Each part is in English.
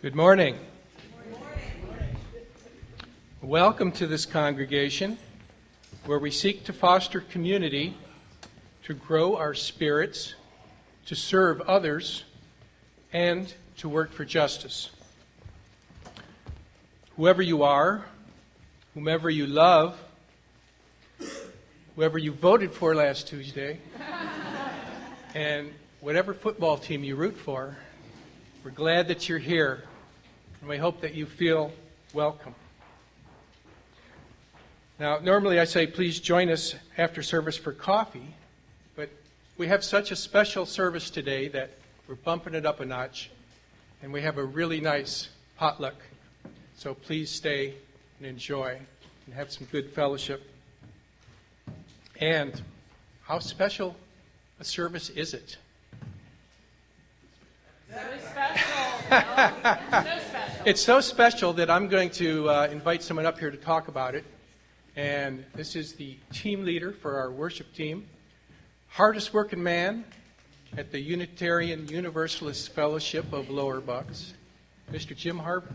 Good morning. Welcome to this congregation where we seek to foster community, to grow our spirits, to serve others, and to work for justice. Whoever you are, whomever you love, whoever you voted for last Tuesday, and whatever football team you root for, we're glad that you're here, and we hope that you feel welcome. Now, normally I say please join us after service for coffee, but we have such a special service today that we're bumping it up a notch, and we have a really nice potluck. So please stay and enjoy and have some good fellowship. And how special a service is it? So special. So special. It's so special that I'm going to invite someone up here to talk about it. And this is the team leader for our worship team, hardest working man at the Unitarian Universalist Fellowship of Lower Bucks, Mr. Jim Harven.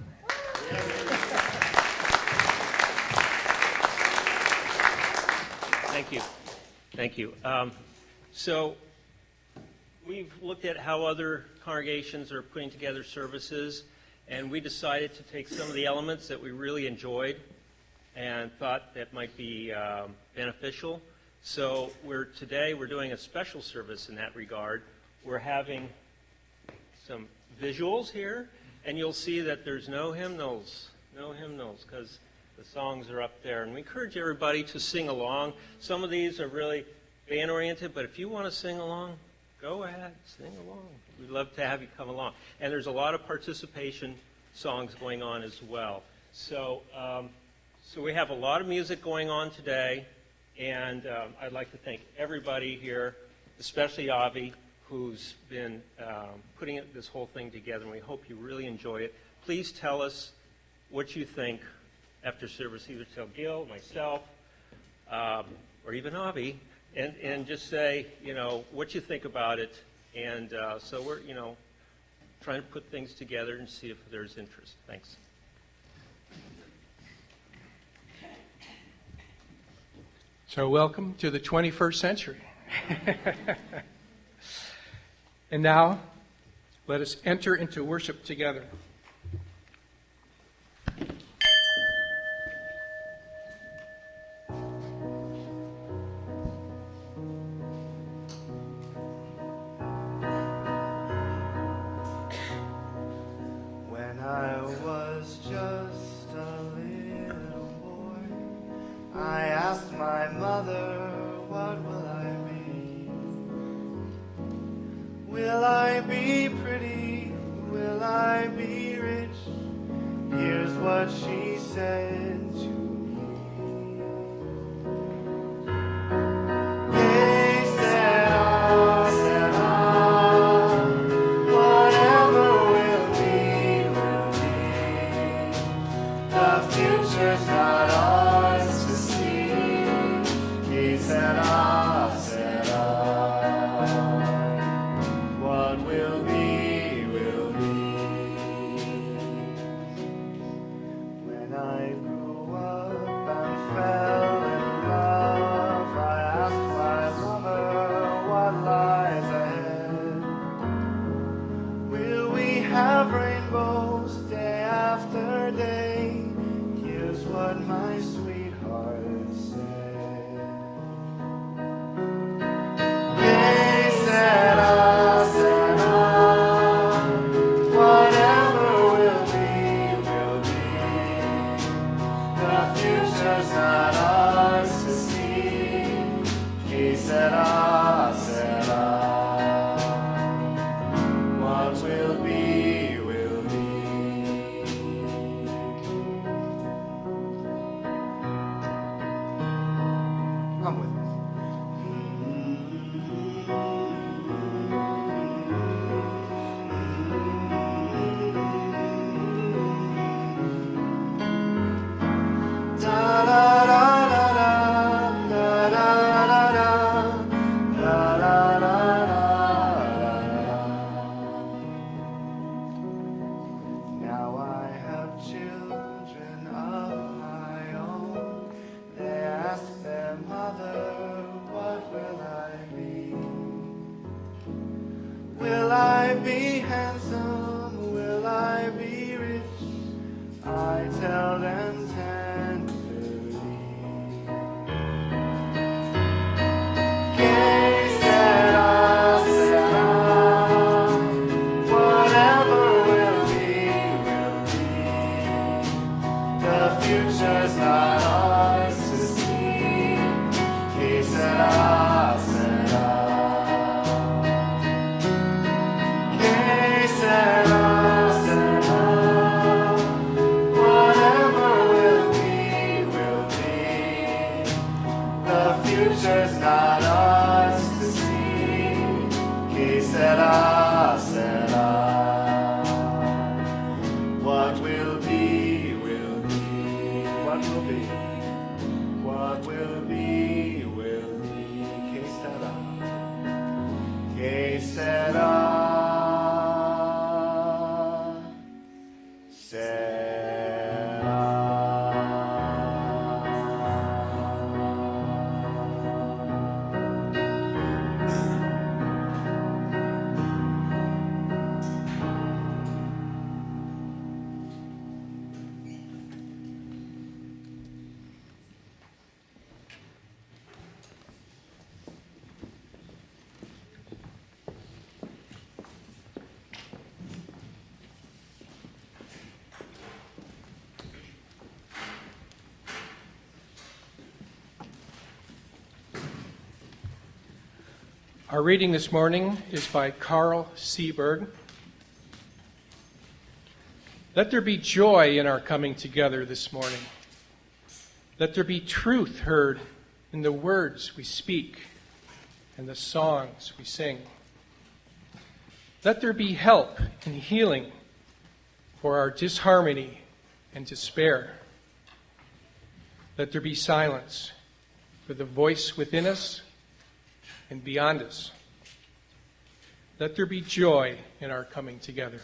Thank you. Thank you. So we've looked at how other congregations are putting together services, and we decided to take some of the elements that we really enjoyed and thought that might be beneficial. So today we're doing a special service in that regard. We're having some visuals here, and you'll see that there's no hymnals because the songs are up there. And we encourage everybody to sing along. Some of these are really band-oriented, but if you want to sing along, go ahead, sing along. We'd love to have you come along. And there's a lot of participation songs going on as well. So we have a lot of music going on today, and I'd like to thank everybody here, especially Avi, who's been putting this whole thing together, and we hope you really enjoy it. Please tell us what you think after service. Either tell Gil, myself, or even Avi, and just say, what you think about it. And so we're, trying to put things together and see if there's interest. Thanks. So welcome to the 21st century. And now, let us enter into worship together. When I was just a little boy, I asked my mother, what will I be? Will I be pretty? Will I be rich? Here's what she said to me. They said, whatever will be, will be. The future's not ours to see. He said, what will be, will be. When I grew up and fell in love, I asked my mother what lies ahead. Will we have rainbows day after day? Here's what my sweetheart said. They said, whatever will be. The future's not ours to see. He said, what will be, will be. Will I be handsome? Will I be rich? I tell them tenderly. Que sera, sera. Whatever will be, will be. The future's not ours to see. Que sera, sera. Que sera, sera. Whatever will be, will be. The future's not ours to see. Que sera, sera. What will be, will be. What will be? What will be, will be. Que sera? Que sera? Our reading this morning is by Carl Seberg. Let there be joy in our coming together this morning. Let there be truth heard in the words we speak and the songs we sing. Let there be help and healing for our disharmony and despair. Let there be silence for the voice within us and beyond us. Let there be joy in our coming together.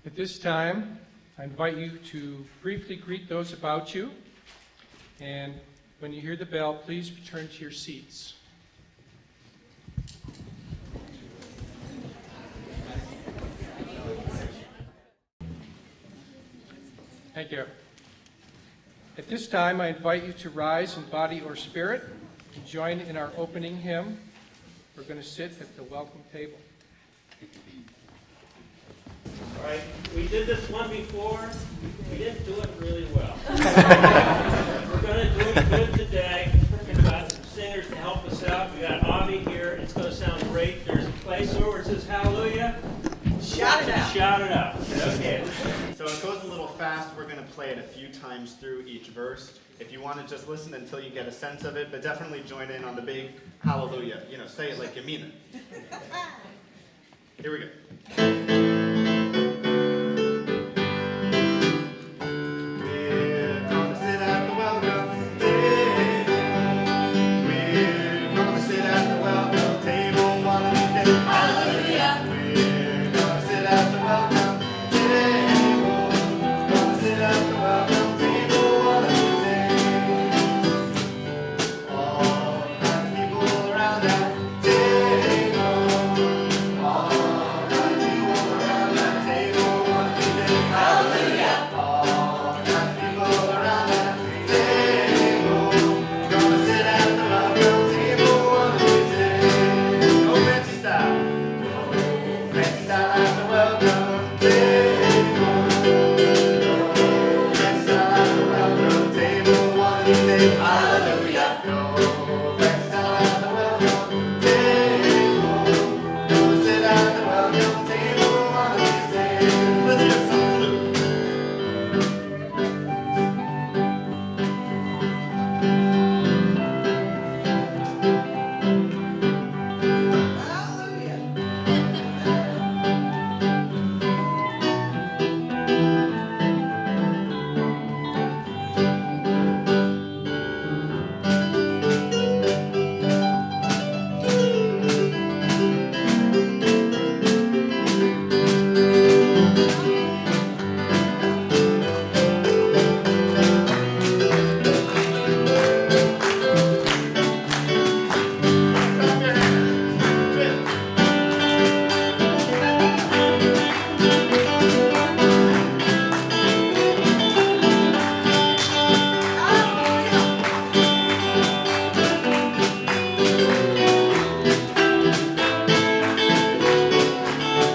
At this time, I invite you to briefly greet those about you, and when you hear the bell, please return to your seats. Thank you. At this time, I invite you to rise in body or spirit and join in our opening hymn. We're going to sit at the welcome table. All right, we did this one before. We didn't do it really well. We're going to do it good today. We've got some singers to help us out. We got Avi here. It's going to sound great. There's a place over where it says hallelujah. Shout it out. Shout it out. Okay. So it goes a little fast. We're going to play it a few times through each verse. If you want to just listen until you get a sense of it, but definitely join in on the big hallelujah. You know, say it like you mean it. Here we go. We're gonna sit at the welcome table. We're gonna sit at the welcome table one of these days. Hallelujah. We're gonna sit at the welcome table. Gonna sit at the welcome table one of these days. All kinds of people around that table. All kinds of people around that table one of these days. Hallelujah. All kinds of people around that table. Gonna sit at the welcome table one of these days. No fancy style. Fancy style at the welcome table. Fancy style at the welcome table one of these days. Hallelujah. No fancy style at the welcome table. Gonna sit at the welcome table one of these days. Let's get some flute. Clap your hands. Good.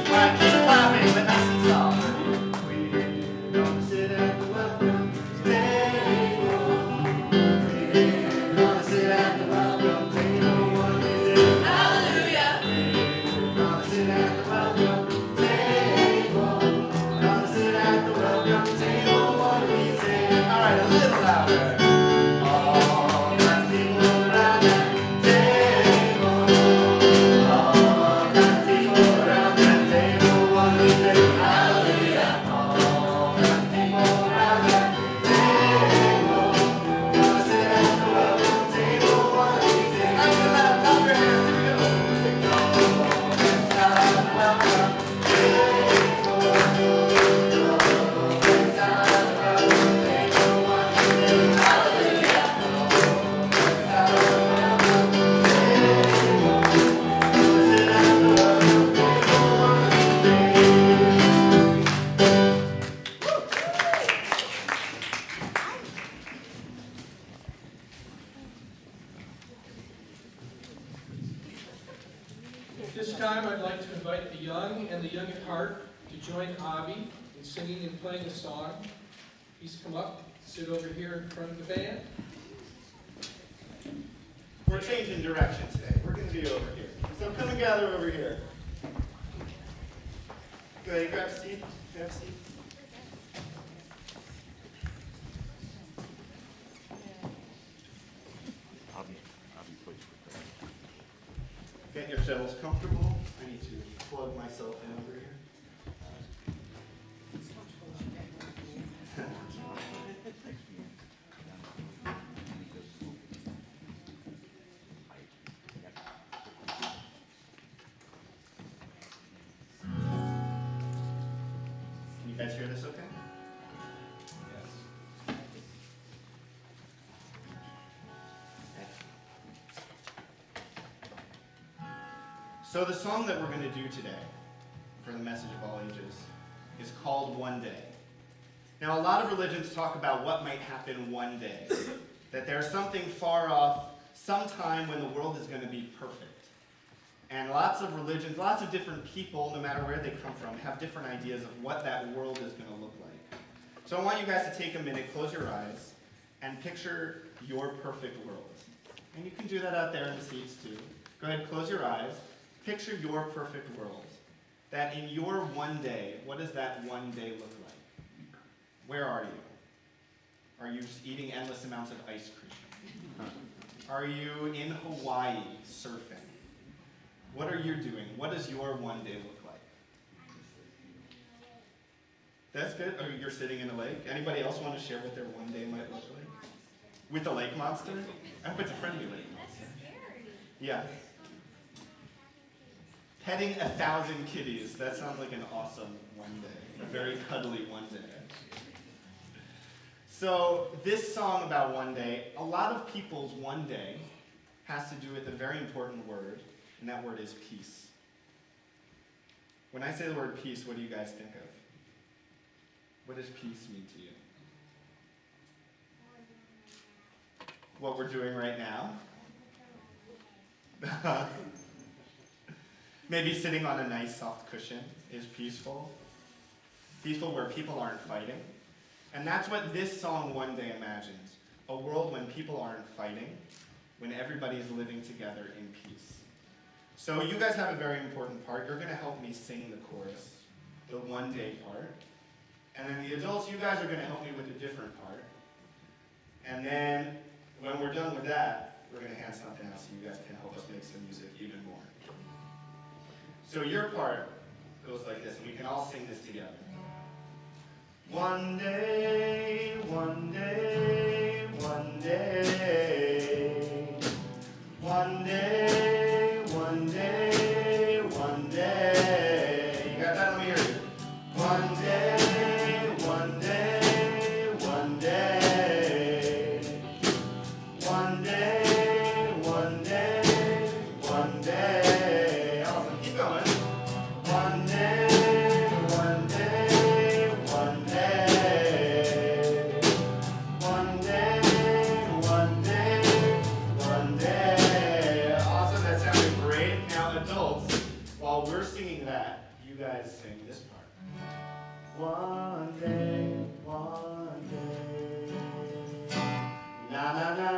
Clap, keep clapping, but nice and soft. We're gonna sit at the welcome table. We're gonna sit at the welcome table one of these days. Hallelujah. We're gonna sit at the welcome table. Gonna sit at the welcome table one of these days. All right, a little louder. All kinds of people around that table. All kinds of people around that table one of these days. Hallelujah. All kinds of people around that table. Gonna sit at the welcome table one of these days. Nice and loud, clap your hands. Here we go. At this time, I'd like to invite the young and the young at heart to join Avi in singing and playing a song. Please come up, sit over here in front of the band. We're changing direction today. We're going to be over here. So come and gather over here. Go ahead, grab a seat. Grab a seat. Get yourselves comfortable. I need to plug myself in over here. You guys hear this okay? So the song that we're going to do today for the message of all ages is called One Day. Now, a lot of religions talk about what might happen one day, that there's something far off, sometime when the world is going to be perfect. And lots of religions, lots of different people, no matter where they come from, have different ideas of what that world is going to look like. So I want you guys to take a minute, close your eyes, and picture your perfect world. And you can do that out there in the seats too. Go ahead, close your eyes. Picture your perfect world. That in your one day, what does that one day look like? Where are you? Are you just eating endless amounts of ice cream? Are you in Hawaii surfing? What are you doing? What does your one day look like? That's good. Or you're sitting in a lake. Anybody else want to share what their one day might look like? With the lake monster? I hope it's a friendly lake monster. Yeah. Petting 1,000 kitties. That sounds like an awesome one day. A very cuddly one day. So this song about one day, a lot of people's one day has to do with a very important word, and that word is peace. When I say the word peace, what do you guys think of? What does peace mean to you? What we're doing right now? Maybe sitting on a nice soft cushion is peaceful. Peaceful where people aren't fighting. And that's what this song One Day imagines. A world when people aren't fighting, when everybody's living together in peace. So you guys have a very important part. You're going to help me sing the chorus, the one day part. And then the adults, you guys are going to help me with a different part. And then when we're done with that, we're going to hand something out so you guys can help us make some music even more. So your part goes like this, and we can all sing this together. One day, one day, one day, one day, one day, one day. You got that? Let me hear you. One day, one day, one day. One day, one day, one day. Awesome. Keep going. One day, one day, one day. One day, one day, one day. Awesome. That sounded great. Now, adults, while we're singing that, you guys sing this part. One day, one day. Na na na.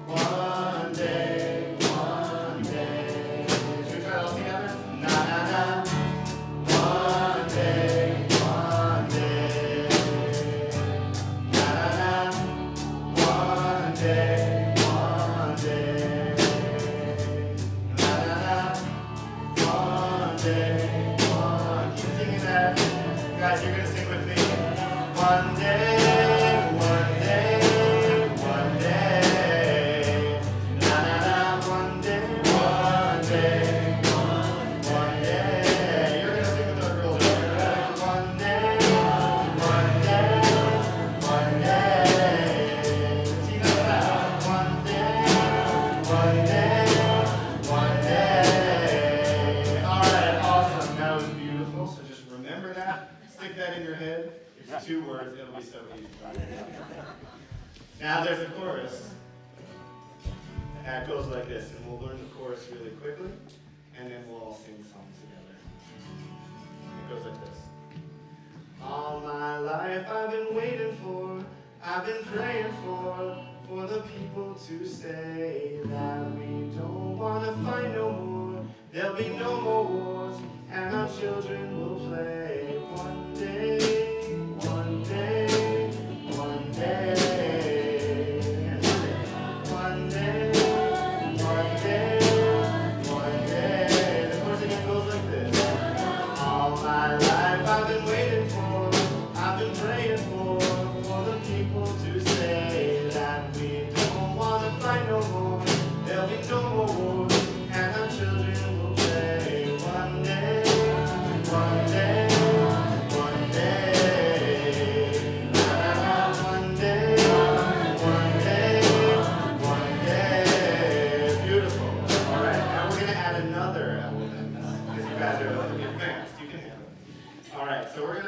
One day, one day. Should we try it all together? Na na na. One day, one day. Na na na. One day, one day. Na na na. One day, one. Keep singing that. Guys, you're gonna sing with me. One day, one day, one day. Na na na. One day, one day, one day. You're gonna sing with our girls. One day, one day, one day. See that? One day, one day, one day. All right, awesome. That was beautiful. So just remember that. Stick that in your head. It's 2 words. It'll be so easy. Now there's a chorus. And it goes like this, and we'll learn the chorus really quickly, and then we'll all sing songs together. It goes like this. All my life I've been waiting for, I've been praying for the people to say that we don't want to fight no more. There'll be no more wars, and our children will play. One day, one day, one day. One day, one day, one day. The chorus again goes like this. All my life I've been waiting for, I've been praying for the people to say that we don't want to fight no more. There'll be no more wars, and our children will play. One day, one day.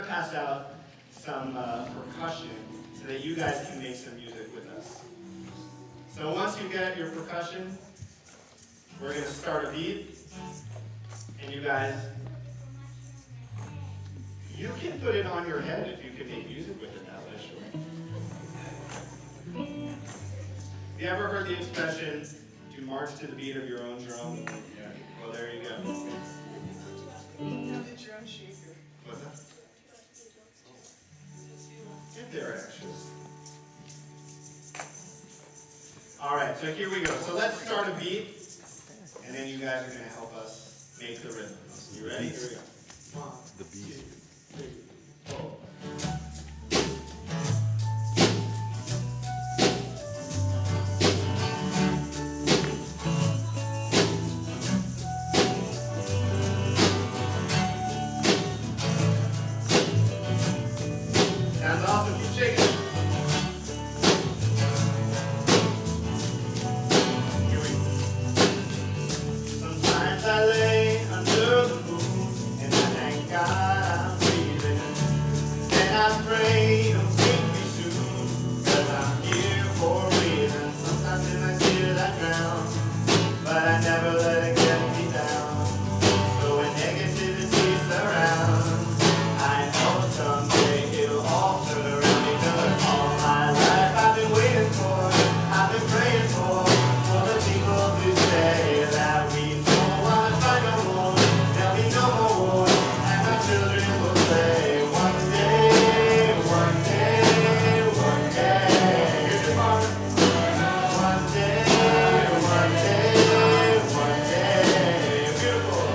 pass out some percussion so that you guys can make some music with us. So once you get your percussion, we're going to start a beat, and you guys, you can put it on your head if you can make music with it that way, sure. You ever heard the expression, to march to the beat of your own drum? Yeah. Well, there you go. What's that? Get there, actually. All right, so here we go. So let's start a beat, and then you guys are going to help us make the rhythm. You ready? Here we go. 1, 2, 3, 4. Hands off and keep shaking. Here we go. Sometimes I lay under the moon and I thank God I'm breathing. And I pray don't take me soon, 'cause I'm here for a reason. Sometimes in my tears I drown, but I never let it get me down. So when negativity surrounds, I know someday it'll all turn around, because all my life I've been waiting for, I've been praying for the people who say that we don't want to fight no more, there'll be no more war, and our children will play. One day, one day, one day. Here's your part. One day, one day, one day. Beautiful.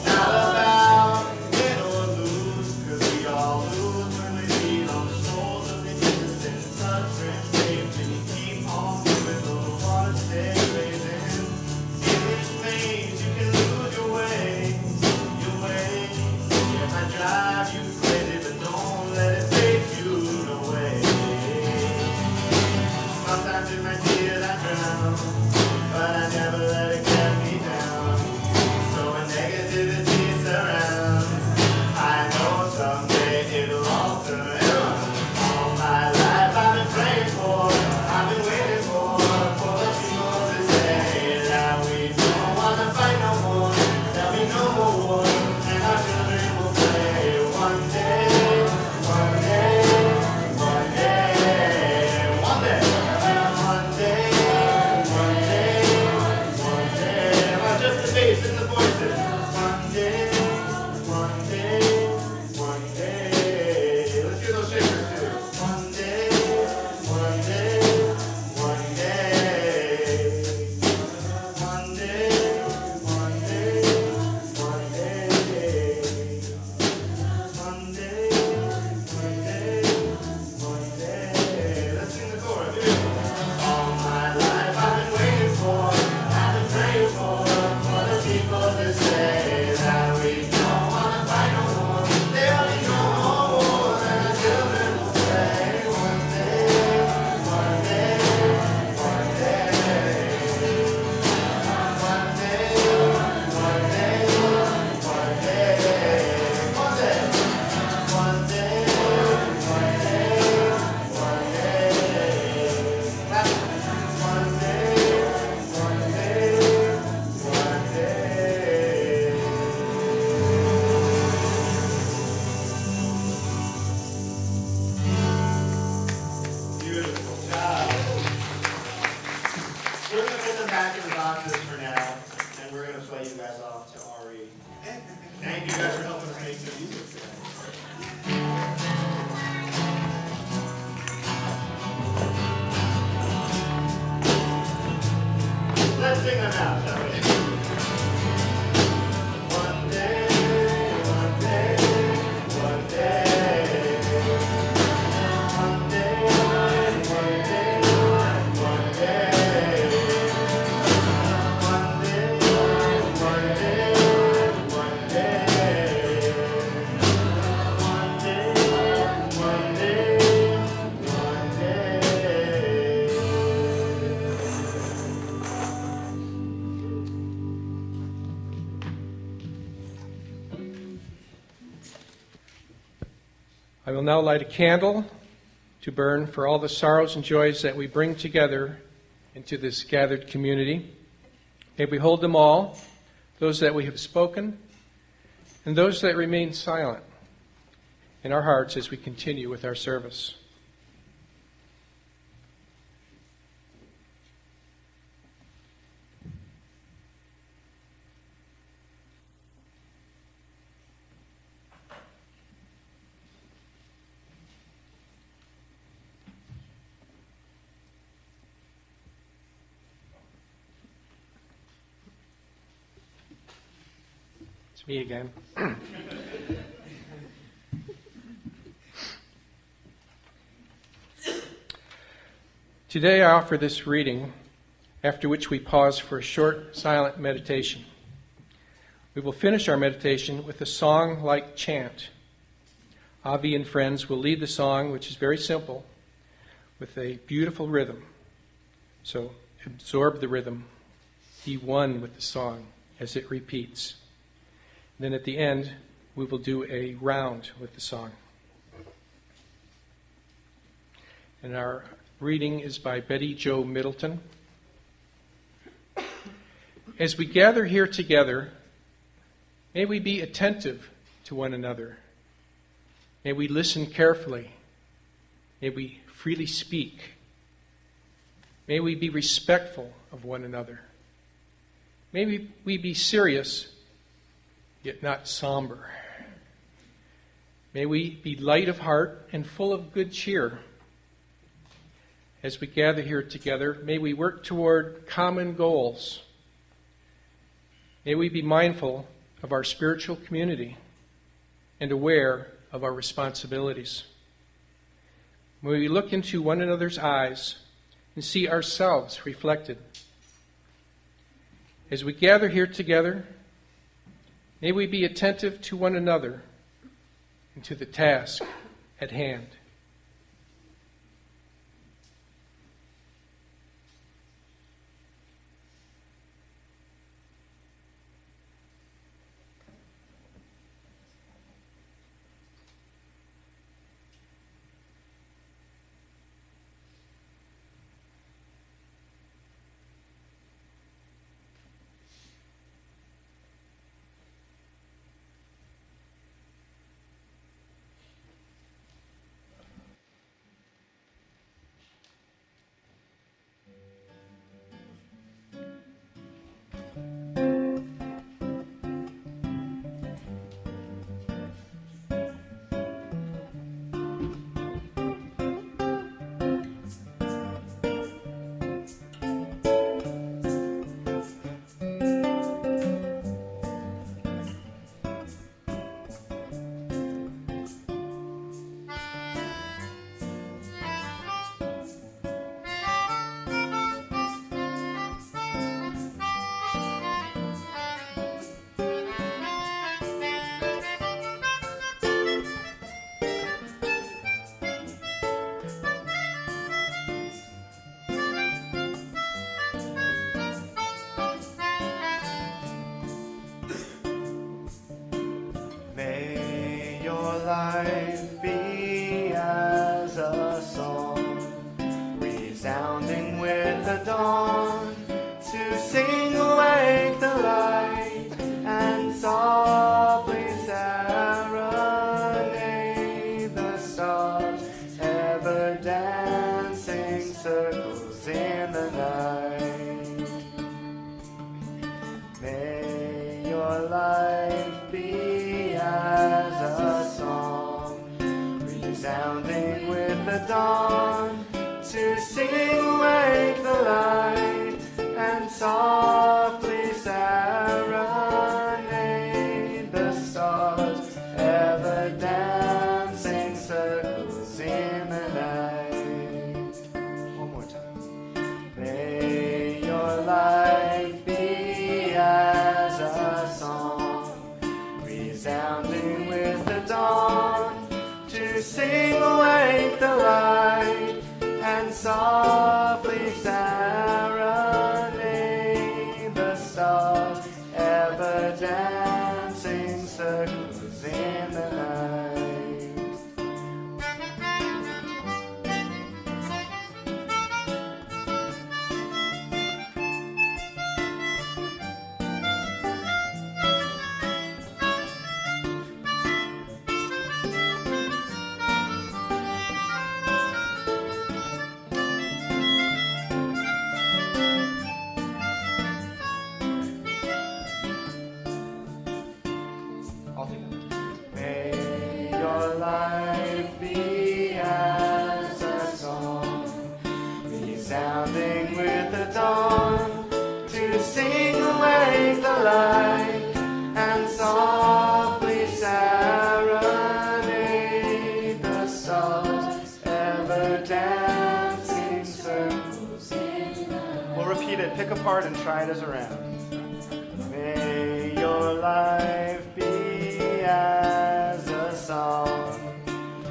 Not about win or lose, 'cause we all lose when we lean on the souls of the innocent, suffering safe, and you keep on moving, though the water stays raising. In this maze, you can lose your way, your way. It might drive you crazy, but don't let it take you away. Sometimes in my tears I drown, but I never let it get me down. So when negativity surrounds, I know someday it'll all turn around. All my life I've been praying for, I've been waiting for the people to say that we don't wanna fight no more, there'll be no more war, and our children will play. One I will now light a candle to burn for all the sorrows and joys that we bring together into this gathered community. May we hold them all, those that we have spoken, and those that remain silent, in our hearts as we continue with our service. It's me again. Today I offer this reading, after which we pause for a short silent meditation. We will finish our meditation with a song-like chant. Avi and friends will lead the song, which is very simple, with a beautiful rhythm. So absorb the rhythm. Be one with the song as it repeats. Then at the end, we will do a round with the song. And our reading is by Betty Jo Middleton. As we gather here together, may we be attentive to one another. May we listen carefully. May we freely speak. May we be respectful of one another. May we be serious, yet not somber. May we be light of heart and full of good cheer. As we gather here together, may we work toward common goals. May we be mindful of our spiritual community and aware of our responsibilities. May we look into one another's eyes and see ourselves reflected. As we gather here together, may we be attentive to one another and to the task at hand. May your life be as a song, resounding with the dawn, to sing awake the light and softly serenade the stars, ever dancing circles in the night. May your life be as a song, resounding with the dawn, to sing awake the light and softly serenade the stars, ever dancing circles in the night. One more time. May your life be as a song, resounding with the dawn, to sing awake the light and softly serenade the stars, ever dancing circles in the night. your life be as a song, resounding with the dawn, to sing awake the light and softly serenade the stars, ever dancing circles in the night. We'll repeat it, pick apart and try it as a round. May your life be as a song,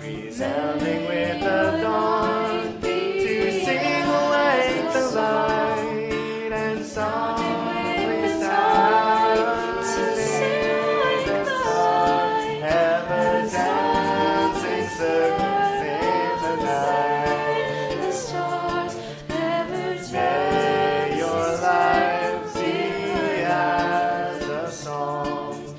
resounding with the dawn, to sing awake the light and softly serenade the stars, ever dancing circles in the night. The stars ever May your life be as a song,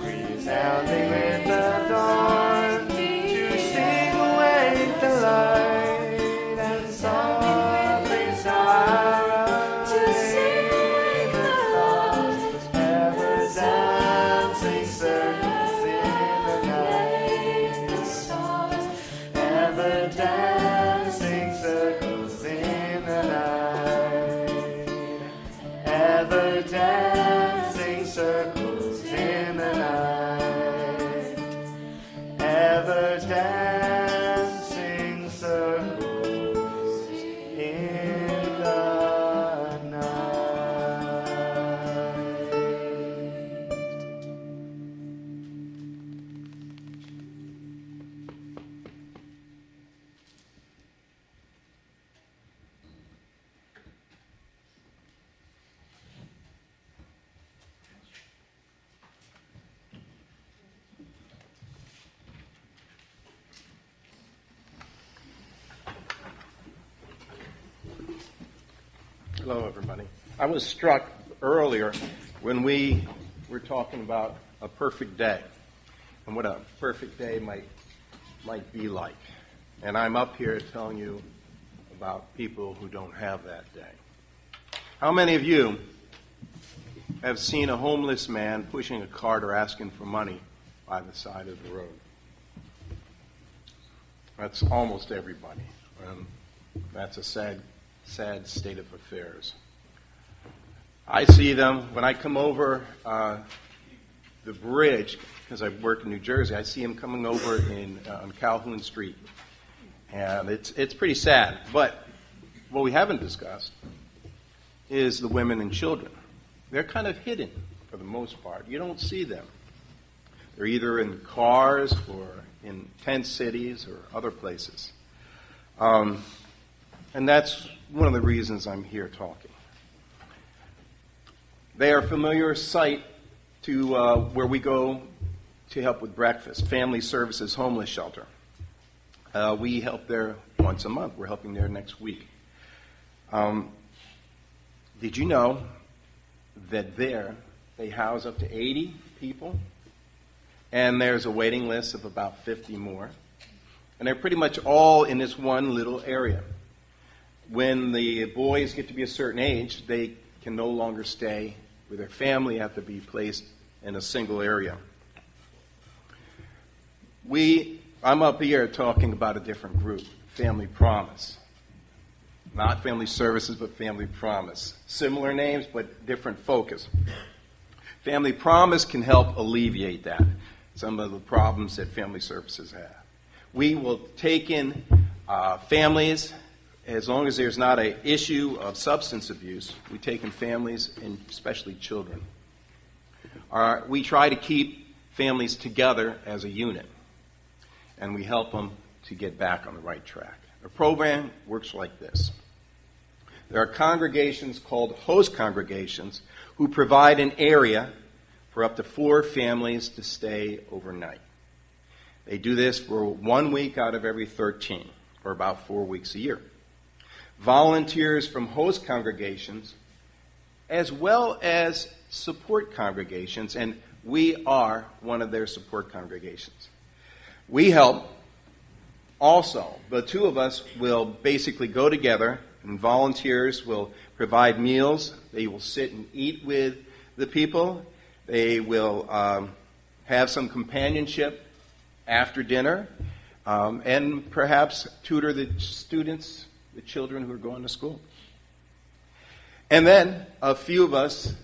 resounding with the dawn, to sing awake the light and softly serenade the stars, ever dancing circles in the night. the stars Ever dancing circles in the night. Ever dancing circles in the night. Ever dancing circles in the night. Hello, everybody. I was struck earlier when we were talking about a perfect day and what a perfect day might be like. And I'm up here telling you about people who don't have that day. How many of you have seen a homeless man pushing a cart or asking for money by the side of the road? That's almost everybody. That's a sad state of affairs. I see them when I come over the bridge, because I work in New Jersey. I see them coming over on Calhoun Street, and it's pretty sad. But what we haven't discussed is the women and children. They're kind of hidden for the most part. You don't see them. They're either in cars or in tent cities or other places. And that's one of the reasons I'm here talking. They are a familiar sight to where we go to help with breakfast, Family Services Homeless Shelter. We help there once a month. We're helping there next week. Did you know that there they house up to 80 people? And there's a waiting list of about 50 more. And they're pretty much all in this one little area. When the boys get to be a certain age, they can no longer stay with their family, have to be placed in a single area. I'm up here talking about a different group, Family Promise. Not Family Services, but Family Promise. Similar names, but different focus. Family Promise can help alleviate that, some of the problems that Family Services have. We will take in families. As long as there's not an issue of substance abuse, we take in families, and especially children. We try to keep families together as a unit, and we help them to get back on the right track. The program works like this. There are congregations called host congregations who provide an area for up to 4 families to stay overnight. They do this for 1 week out of every 13, or about 4 weeks a year. Volunteers from host congregations, as well as support congregations, and we are one of their support congregations. We help also. The two of us will basically go together, and volunteers will provide meals. They will sit and eat with the people. They will have some companionship after dinner, and perhaps tutor the students, the children who are going to school. And then a few of us,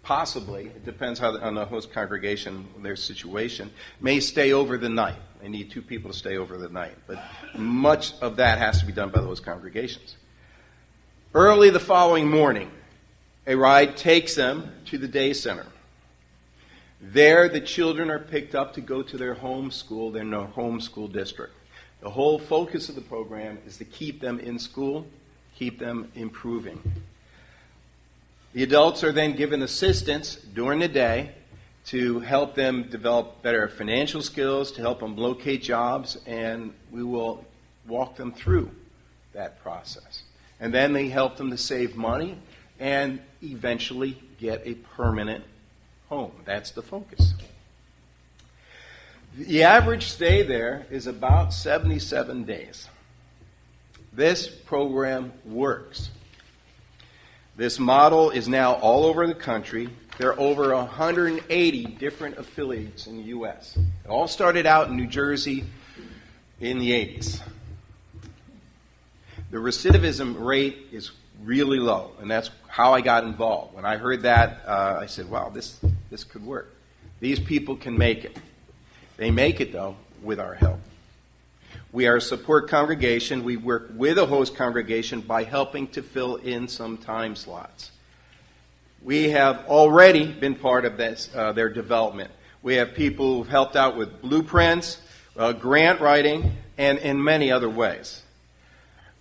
possibly, it depends on the host congregation, their situation, may stay over the night. They need 2 people to stay over the night. But much of that has to be done by those congregations. Early the following morning, a ride takes them to the day center. There, the children are picked up to go to their home school, their home school district. The whole focus of the program is to keep them in school, keep them improving. The adults are then given assistance during the day to help them develop better financial skills, to help them locate jobs, and we will walk them through that process. And then they help them to save money and eventually get a permanent home. That's the focus. The average stay there is about 77 days. This program works. This model is now all over the country. There are over 180 different affiliates in the U.S. It all started out in New Jersey in the 80s. The recidivism rate is really low, and that's how I got involved. When I heard that, I said, wow, this could work. These people can make it. They make it, though, with our help. We are a support congregation. We work with a host congregation by helping to fill in some time slots. We have already been part of this, their development. We have people who've helped out with blueprints, grant writing, and in many other ways.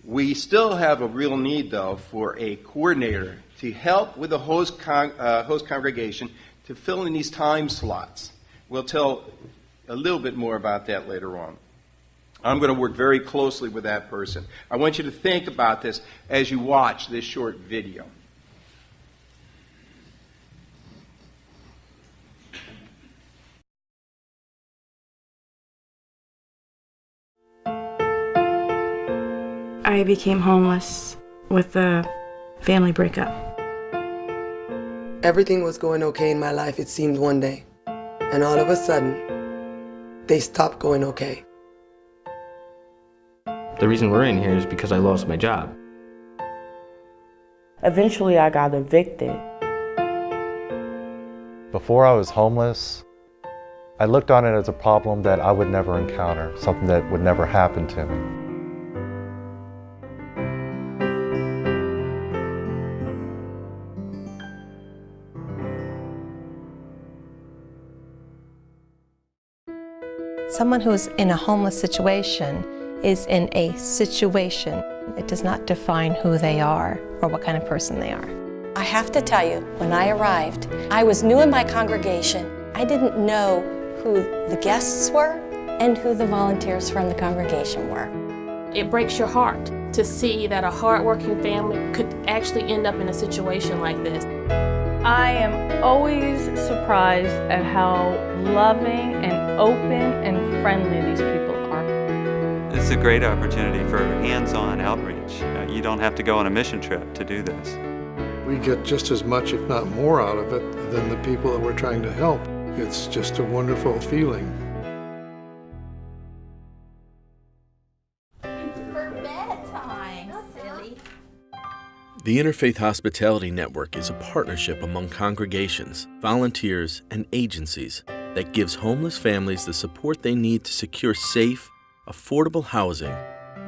We still have a real need, though, for a coordinator to help with the host congregation to fill in these time slots. We'll tell a little bit more about that later on. I'm going to work very closely with that person. I want you to think about this as you watch this short video. I became homeless with a family breakup. Everything was going okay in my life, it seemed, one day. And all of a sudden, they stopped going okay. The reason we're in here is because I lost my job. Eventually, I got evicted. Before I was homeless, I looked on it as a problem that I would never encounter, something that would never happen to me. Someone who is in a homeless situation is in a situation. It does not define who they are or what kind of person they are. I have to tell you, when I arrived, I was new in my congregation. I didn't know who the guests were and who the volunteers from the congregation were. It breaks your heart to see that a hardworking family could actually end up in a situation like this. I am always surprised at how loving and open and friendly these people are. It's a great opportunity for hands-on outreach. You don't have to go on a mission trip to do this. We get just as much, if not more, out of it than the people that we're trying to help. It's just a wonderful feeling. For bedtime, silly. The Interfaith Hospitality Network is a partnership among congregations, volunteers, and agencies that gives homeless families the support they need to secure safe, affordable housing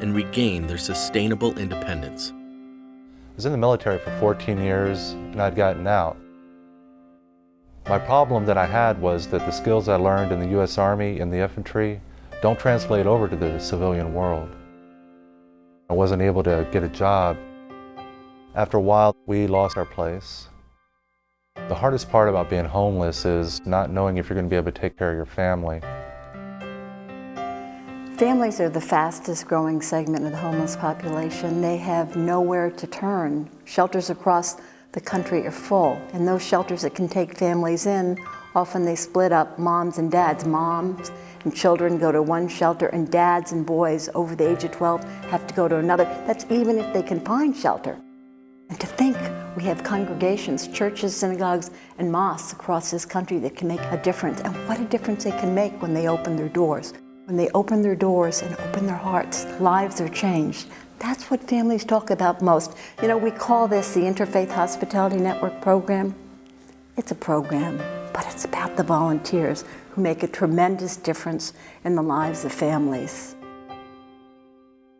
and regain their sustainable independence. I was in the military for 14 years and I'd gotten out. My problem that I had was that the skills I learned in the U.S. Army and the infantry don't translate over to the civilian world. I wasn't able to get a job. After a while, we lost our place. The hardest part about being homeless is not knowing if you're going to be able to take care of your family. Families are the fastest growing segment of the homeless population. They have nowhere to turn. Shelters across the country are full, and those shelters that can take families in, often they split up moms and dads. Moms and children go to one shelter, and dads and boys over the age of 12 have to go to another. That's even if they can find shelter. And to think We have congregations, churches, synagogues, and mosques across this country that can make a difference. And what a difference they can make when they open their doors. When they open their doors and open their hearts, lives are changed. That's what families talk about most. You know, we call this the Interfaith Hospitality Network program. It's a program, but it's about the volunteers who make a tremendous difference in the lives of families.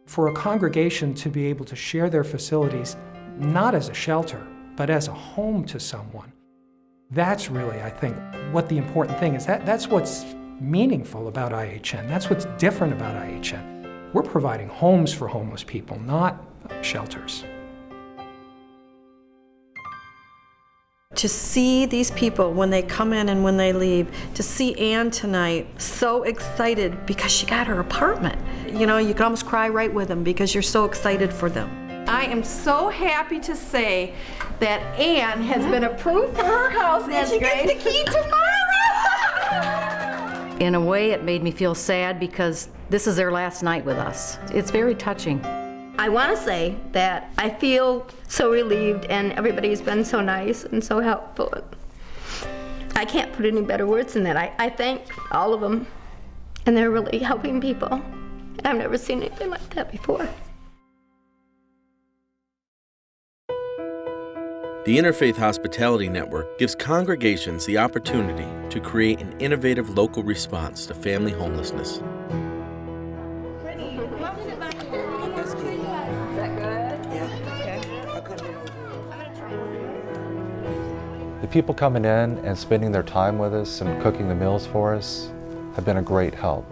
For a congregation to be able to share their facilities, not as a shelter, but as a home to someone, that's really, I think, what the important thing is. That's what's meaningful about IHN. That's what's different about IHN. We're providing homes for homeless people, not shelters. To see these people when they come in and when they leave, to see Ann tonight so excited because she got her apartment. You know, you can almost cry right with them because you're so excited for them. I am so happy to say that Ann has been approved for her house and she gets the key tomorrow. In a way, it made me feel sad because this is their last night with us. It's very touching. I want to say that I feel so relieved and everybody's been so nice and so helpful. I can't put any better words than that. I thank all of them, and they're really helping people. I've never seen anything like that before. The Interfaith Hospitality Network gives congregations the opportunity to create an innovative local response to family homelessness. The people coming in and spending their time with us and cooking the meals for us have been a great help.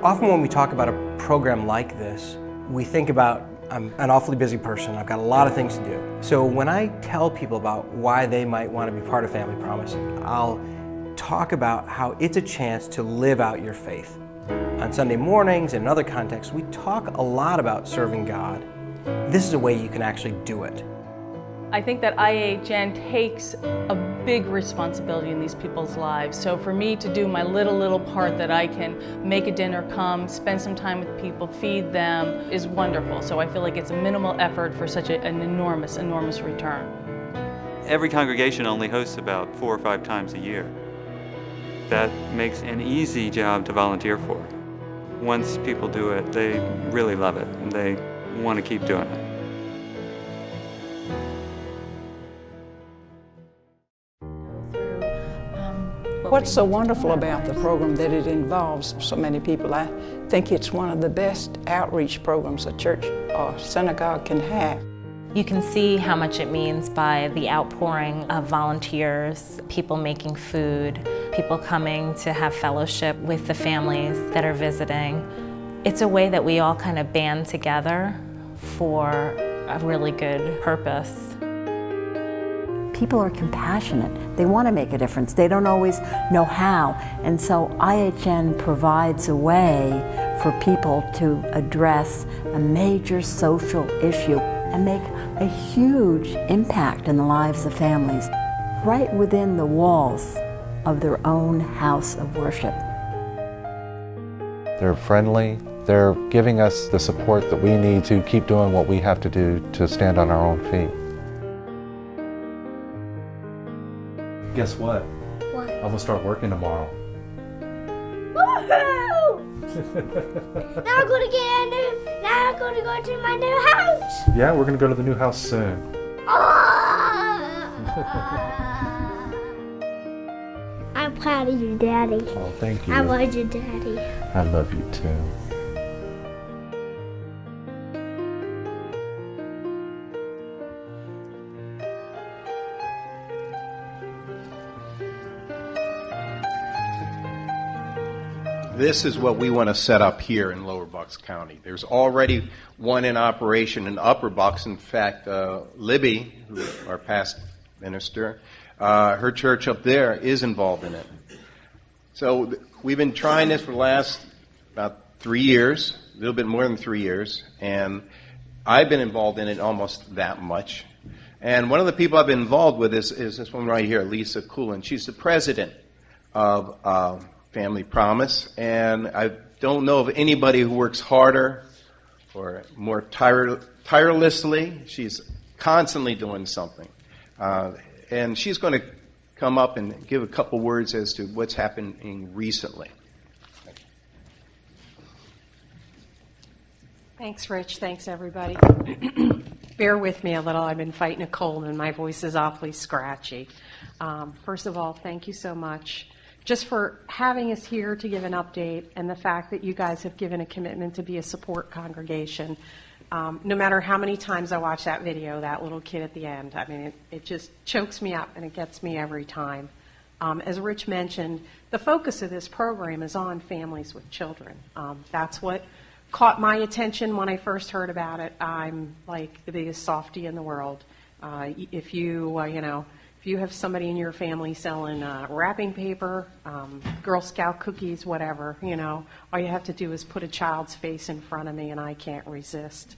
Often when we talk about a program like this, we think about, I'm an awfully busy person, I've got a lot of things to do. So when I tell people about why they might want to be part of Family Promise, I'll talk about how it's a chance to live out your faith. On Sunday mornings and in other contexts, we talk a lot about serving God. This is a way you can actually do it. I think that IHN takes a big responsibility in these people's lives. So for me to do my little part that I can make a dinner, come, spend some time with people, feed them, is wonderful. So I feel like it's a minimal effort for such an enormous return. Every congregation only hosts about 4 or 5 times a year. That makes an easy job to volunteer for. Once people do it, they really love it, and they want to keep doing it. What's so wonderful about the program that it involves so many people? I think it's one of the best outreach programs a church or synagogue can have. You can see how much it means by the outpouring of volunteers, people making food, people coming to have fellowship with the families that are visiting. It's a way that we all kind of band together for a really good purpose. People are compassionate. They want to make a difference. They don't always know how. And so IHN provides a way for people to address a major social issue and make a huge impact in the lives of families right within the walls of their own house of worship. They're friendly. They're giving us the support that we need to keep doing what we have to do to stand on our own feet. Guess what? What? I'm gonna start working tomorrow. Woohoo! Now I'm gonna now I'm gonna go to my new house. Yeah, we're gonna go to the new house soon. I'm proud of you, Daddy. Oh, thank you. I love you, Daddy. I love you too. This is what we want to set up here in Lower Bucks County. There's already one in operation in Upper Bucks. In fact, Libby, who our past minister, her church up there is involved in it. So we've been trying this for the last about 3 years, a little bit more than 3 years, and I've been involved in it almost that much. And one of the people I've been involved with is this one right here, Lisa Coolin. She's the president of Family Promise, and I don't know of anybody who works harder or more tirelessly. She's constantly doing something. And she's going to come up and give a couple words as to what's happening recently. Thanks, Rich. Thanks, everybody. Bear with me a little. I've been fighting a cold and my voice is awfully scratchy. First of all, thank you so much just for having us here to give an update, and the fact that you guys have given a commitment to be a support congregation. No matter how many times I watch that video, that little kid at the end, I mean, it just chokes me up and it gets me every time. As Rich mentioned, the focus of this program is on families with children. That's what caught my attention when I first heard about it. I'm like the biggest softie in the world. If you have somebody in your family selling wrapping paper, Girl Scout cookies, whatever, all you have to do is put a child's face in front of me and I can't resist.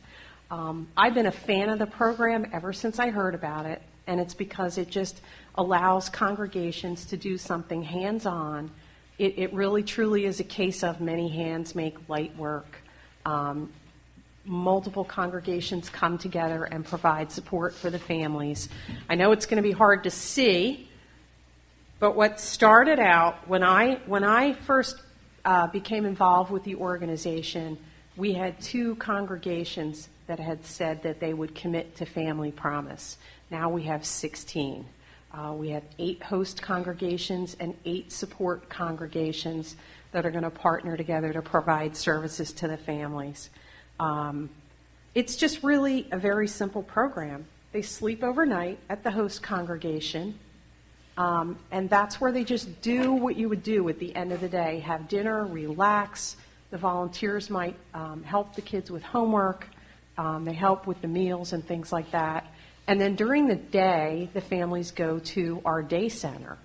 I've been a fan of the program ever since I heard about it, and it's because it just allows congregations to do something hands-on. It really truly is a case of many hands make light work. Multiple congregations come together and provide support for the families. I know it's going to be hard to see, but what started out when I first became involved with the organization, we had 2 congregations that had said that they would commit to Family Promise. Now we have 16. We have 8 host congregations and 8 support congregations that are going to partner together to provide services to the families. It's just really a very simple program. They sleep overnight at the host congregation, and that's where they just do what you would do at the end of the day, have dinner, relax. The volunteers might help the kids with homework. They help with the meals and things like that. And then during the day, the families go to our day center.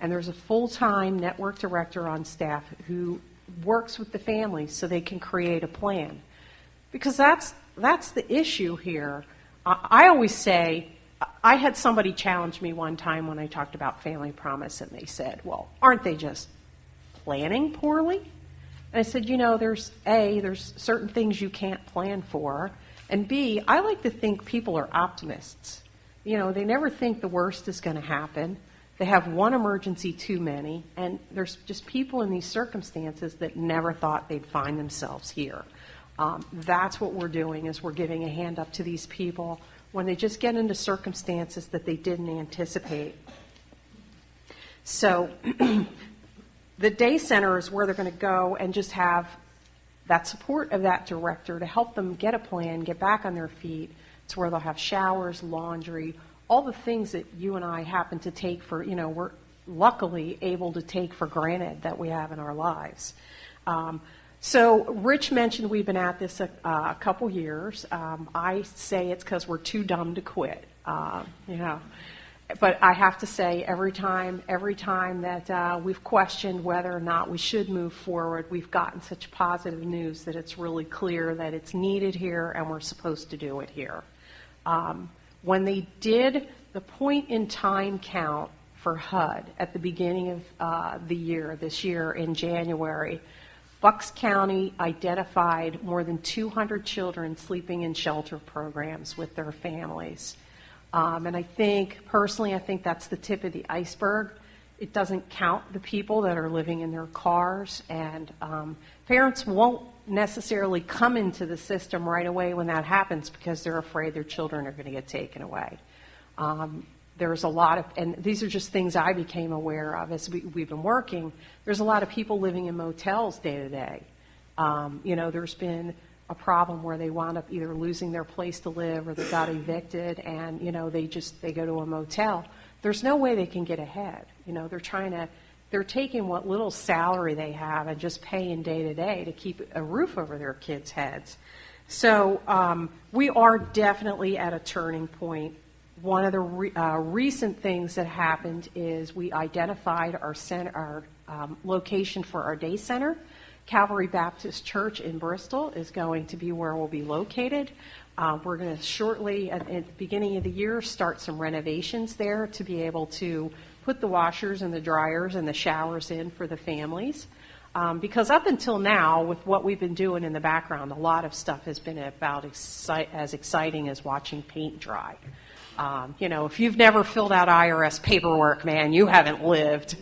And there's a full-time network director on staff who works with the families so they can create a plan. Because that's the issue here. I always say, I had somebody challenge me one time when I talked about Family Promise, and they said, well, aren't they just planning poorly? And I said, there's certain things you can't plan for, and B, I like to think people are optimists. They never think the worst is going to happen. They have one emergency too many, and there's just people in these circumstances that never thought they'd find themselves here. That's what we're doing, is we're giving a hand up to these people when they just get into circumstances that they didn't anticipate. So the day center is where they're going to go and just have that support of that director to help them get a plan, get back on their feet. It's where they'll have showers, laundry, all the things that you and I happen to take for, we're luckily able to take for granted that we have in our lives. So Rich mentioned we've been at this a couple years. I say it's because we're too dumb to quit, But I have to say, every time that we've questioned whether or not we should move forward, we've gotten such positive news that it's really clear that it's needed here and we're supposed to do it here. When they did the point-in-time count for HUD at the beginning of this year in January, Bucks County identified more than 200 children sleeping in shelter programs with their families. And I think that's the tip of the iceberg. It doesn't count the people that are living in their cars, and parents won't necessarily come into the system right away when that happens because they're afraid their children are going to get taken away. There's a lot of, and these are just things I became aware of as we've been working, there's a lot of people living in motels day to day. There's been a problem where they wound up either losing their place to live or they got evicted and, they go to a motel. There's no way they can get ahead. They're taking what little salary they have and just paying day to day to keep a roof over their kids' heads. So we are definitely at a turning point. One of the recent things that happened is we identified our location for our day center. Calvary Baptist Church in Bristol is going to be where we'll be located. We're going to shortly, at the beginning of the year, start some renovations there to be able to put the washers and the dryers and the showers in for the families. Because up until now, with what we've been doing in the background, a lot of stuff has been about as exciting as watching paint dry. If you've never filled out IRS paperwork, man, you haven't lived.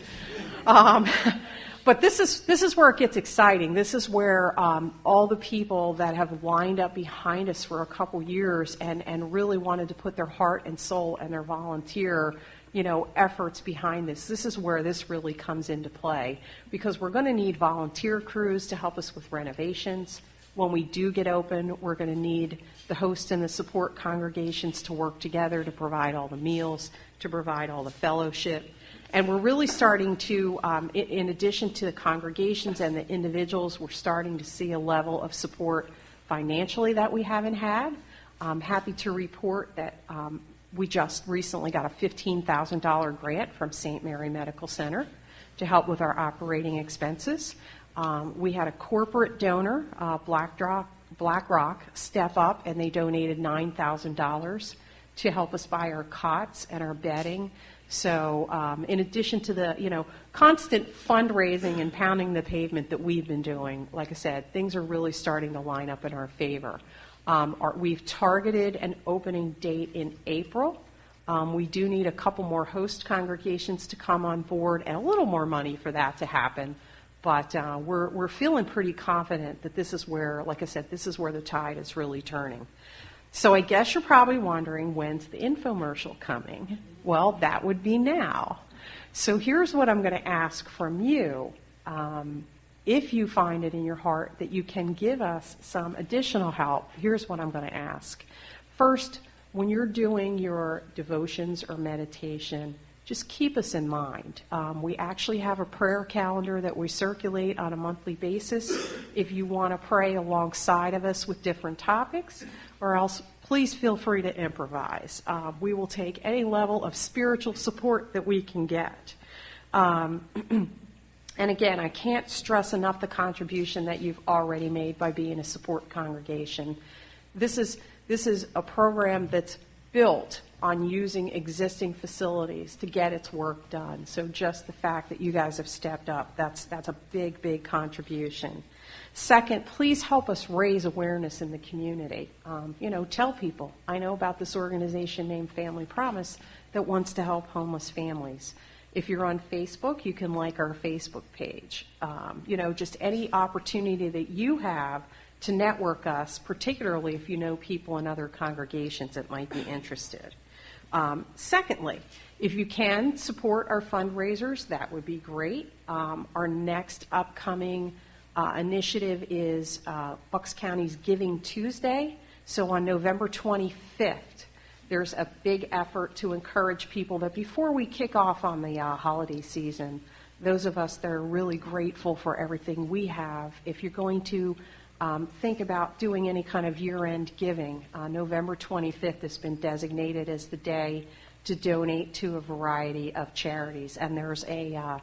But this is where it gets exciting. This is where all the people that have lined up behind us for a couple years and really wanted to put their heart and soul and their volunteer efforts behind this. This is where this really comes into play, because we're going to need volunteer crews to help us with renovations. When we do get open, we're going to need the host and the support congregations to work together to provide all the meals, to provide all the fellowship. And we're really starting to, in addition to the congregations and the individuals, we're starting to see a level of support financially that we haven't had. I'm happy to report that we just recently got a $15,000 grant from St. Mary Medical Center to help with our operating expenses. We had a corporate donor, BlackRock, step up, and they donated $9,000 to help us buy our cots and our bedding. So in addition to the constant fundraising and pounding the pavement that we've been doing, like I said, things are really starting to line up in our favor. We've targeted an opening date in April. We do need a couple more host congregations to come on board and a little more money for that to happen. But we're feeling pretty confident that this is where, like I said, this is where the tide is really turning. So I guess you're probably wondering, when's the infomercial coming? Well, that would be now. So here's what I'm going to ask from you. If you find it in your heart that you can give us some additional help, here's what I'm going to ask. First, when you're doing your devotions or meditation, just keep us in mind. We actually have a prayer calendar that we circulate on a monthly basis. If you want to pray alongside of us with different topics, or else please feel free to improvise. We will take any level of spiritual support that we can get. And again, I can't stress enough the contribution that you've already made by being a support congregation. This is a program that's built on using existing facilities to get its work done. So just the fact that you guys have stepped up, that's a big, big contribution. Second, please help us raise awareness in the community. Tell people, I know about this organization named Family Promise that wants to help homeless families. If you're on Facebook, you can like our Facebook page. Just any opportunity that you have to network us, particularly if you know people in other congregations that might be interested. Secondly, if you can support our fundraisers, that would be great. Our next upcoming initiative is Bucks County's Giving Tuesday. So on November 25th, there's a big effort to encourage people that before we kick off on the holiday season, those of us that are really grateful for everything we have, if you're going to think about doing any kind of year-end giving, November 25th has been designated as the day to donate to a variety of charities. And there's a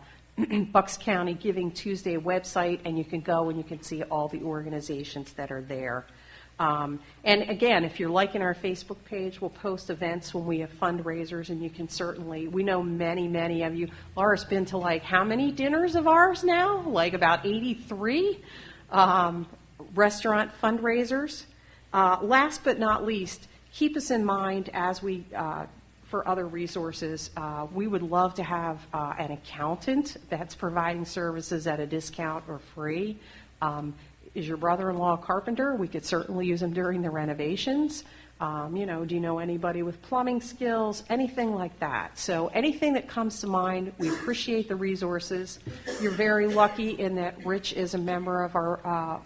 Bucks County Giving Tuesday website, and you can go and you can see all the organizations that are there. And again, if you're liking our Facebook page, we'll post events when we have fundraisers, and you can certainly, we know many, many of you. Laura's been to how many dinners of ours now? About 83 restaurant fundraisers. Last but not least, keep us in mind as we, for other resources, we would love to have an accountant that's providing services at a discount or free. Is your brother-in-law a carpenter? We could certainly use him during the renovations. Do you know anybody with plumbing skills? Anything like that. So anything that comes to mind, we appreciate the resources. You're very lucky in that Rich is a member of our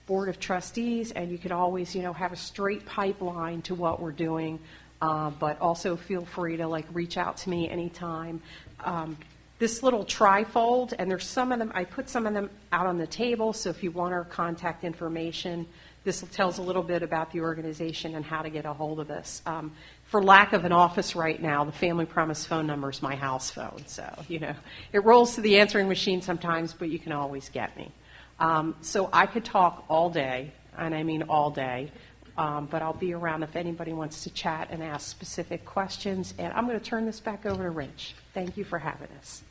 Board of Trustees, and you could always, have a straight pipeline to what we're doing. But also feel free to reach out to me anytime. This little trifold, and there's some of them, I put some of them out on the table, so if you want our contact information, this tells a little bit about the organization and how to get a hold of us. For lack of an office right now, the Family Promise phone number is my house phone, so, it rolls to the answering machine sometimes, but you can always get me. So I could talk all day, and I mean all day, but I'll be around if anybody wants to chat and ask specific questions. And I'm going to turn this back over to Rich. Thank you for having us.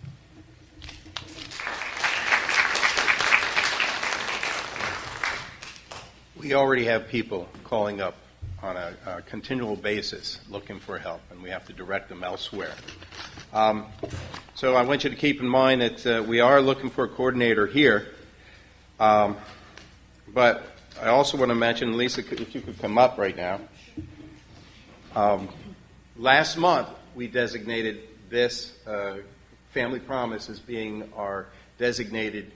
We already have people calling up on a continual basis looking for help, and we have to direct them elsewhere. So I want you to keep in mind that we are looking for a coordinator here. But I also want to mention, Lisa, if you could come up right now. Last month, we designated this Family Promise as being our designated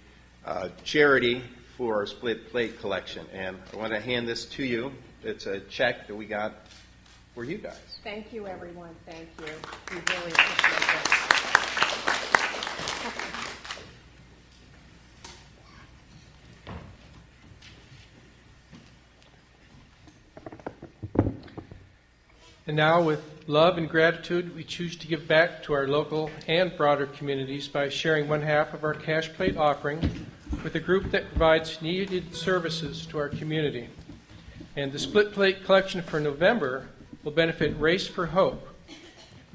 charity for our split plate collection. And I want to hand this to you. It's a check that we got for you guys. Thank you, everyone. Thank you. We really appreciate it. And now, with love and gratitude, we choose to give back to our local and broader communities by sharing one half of our cash plate offering with a group that provides needed services to our community. And the split plate collection for November will benefit Race for Hope.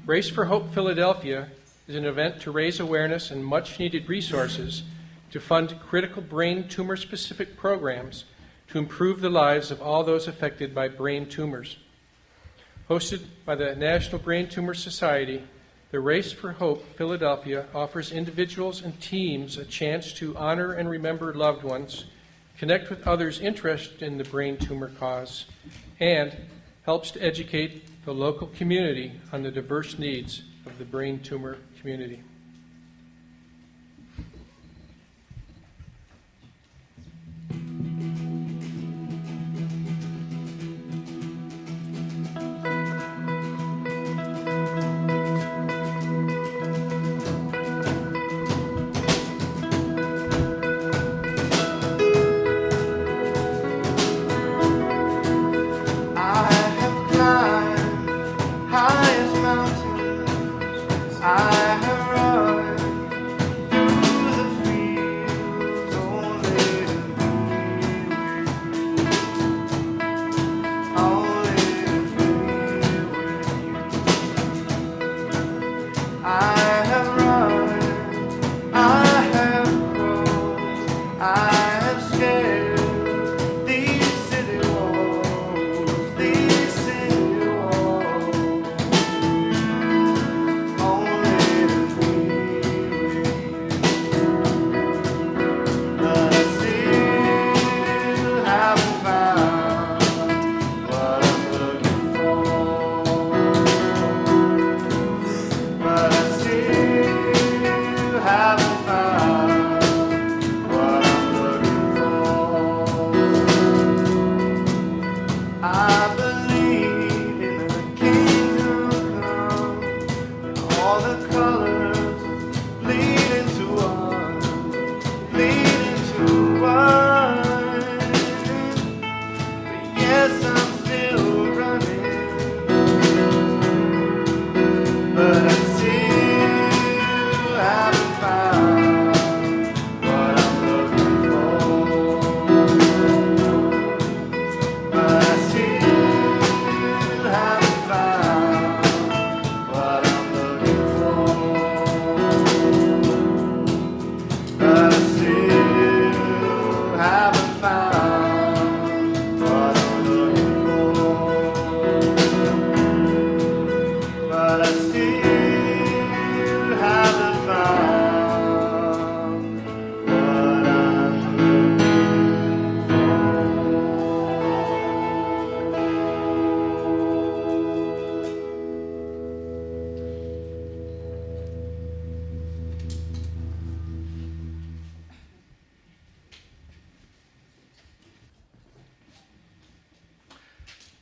Race for Hope Philadelphia is an event to raise awareness and much needed resources to fund critical brain tumor specific programs to improve the lives of all those affected by brain tumors. Hosted by the National Brain Tumor Society, the Race for Hope Philadelphia offers individuals and teams a chance to honor and remember loved ones, connect with others interested in the brain tumor cause, and helps to educate the local community on the diverse needs of the brain tumor community.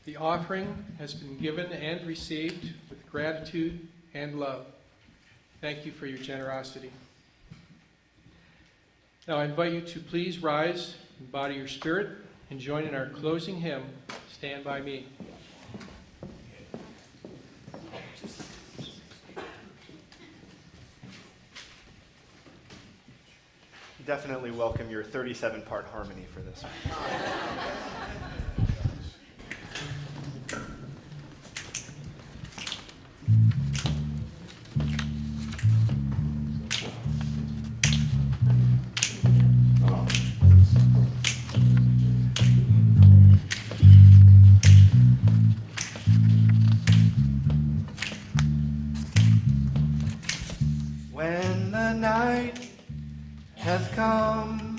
The offering has been given and received with gratitude and love. Thank you for your generosity. Now I invite you to please rise, embody your spirit, and join in our closing hymn, Stand By Me. Definitely welcome your 37-part harmony for this one. hath come,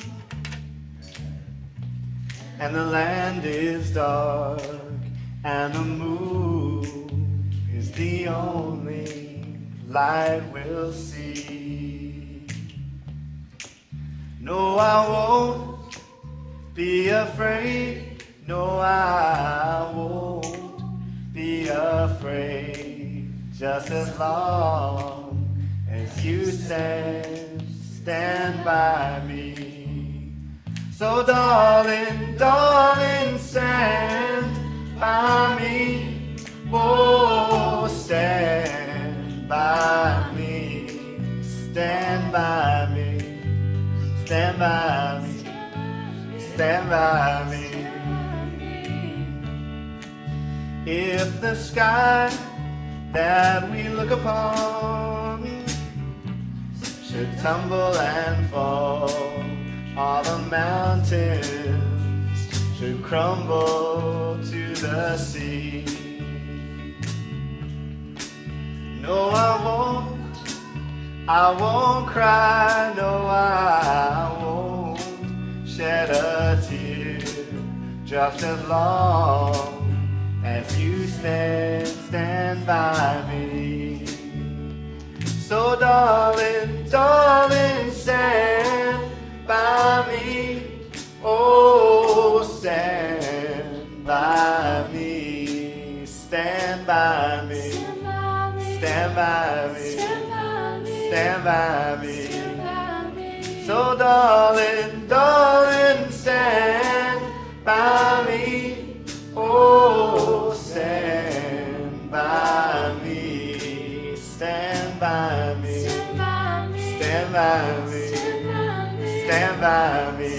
and the land is dark, and the moon is the only light we'll see. No, I won't be afraid. No, I won't be afraid. Just as long as you stand by me. So darling, darling, stand by me. Oh, stand by me. Stand by me. Stand by me. Stand by me. If the sky that we look upon should tumble and fall, all the mountains should crumble to the sea. No, I won't cry, no, I won't shed a tear, just as long as you stand by me. So darling, darling, stand by me. Oh, stand by me. Stand by me. Stand by me. Stand by me. So darling, darling, stand by me. Oh, stand by me, stand by me, stand by me, stand by me.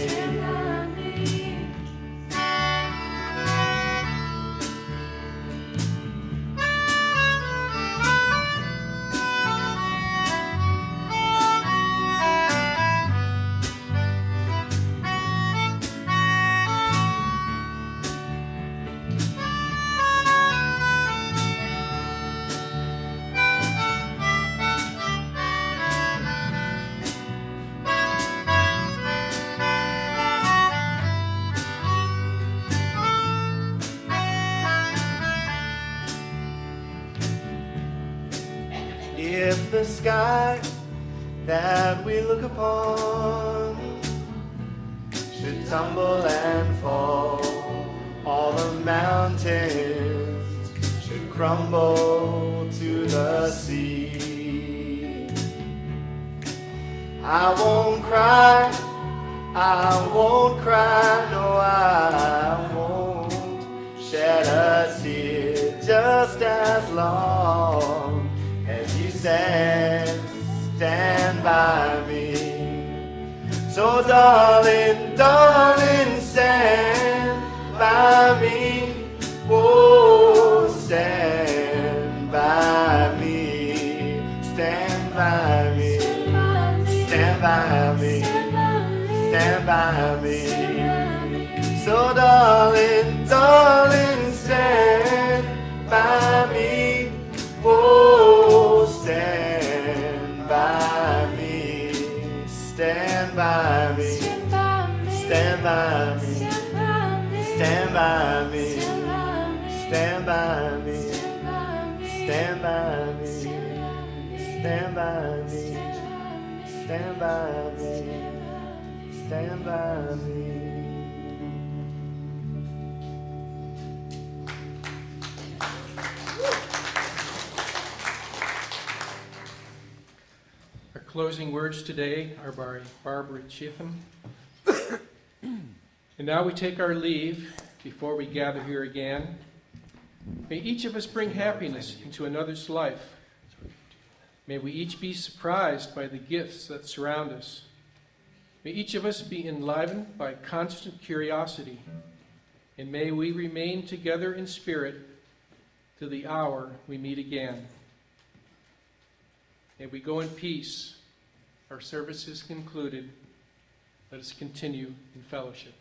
If the sky that we look upon should tumble and fall, all the mountains should crumble to the sea. I won't cry, no, I won't shed a tear, just as long as you stand by me. So darling, darling, stand by me. Oh, stand by me. Stand by me. Stand by me. Stand by me. So darling, darling, stand by me. Oh, stand by me, stand by me, stand by me, stand by me, stand by me, stand by me, stand by me, stand by me, stand by me. Closing words today are by Barbara Chiffin. And now we take our leave before we gather here again. May each of us bring happiness into another's life. May we each be surprised by the gifts that surround us. May each of us be enlivened by constant curiosity. And may we remain together in spirit till the hour we meet again. May we go in peace. Our service is concluded. Let us continue in fellowship.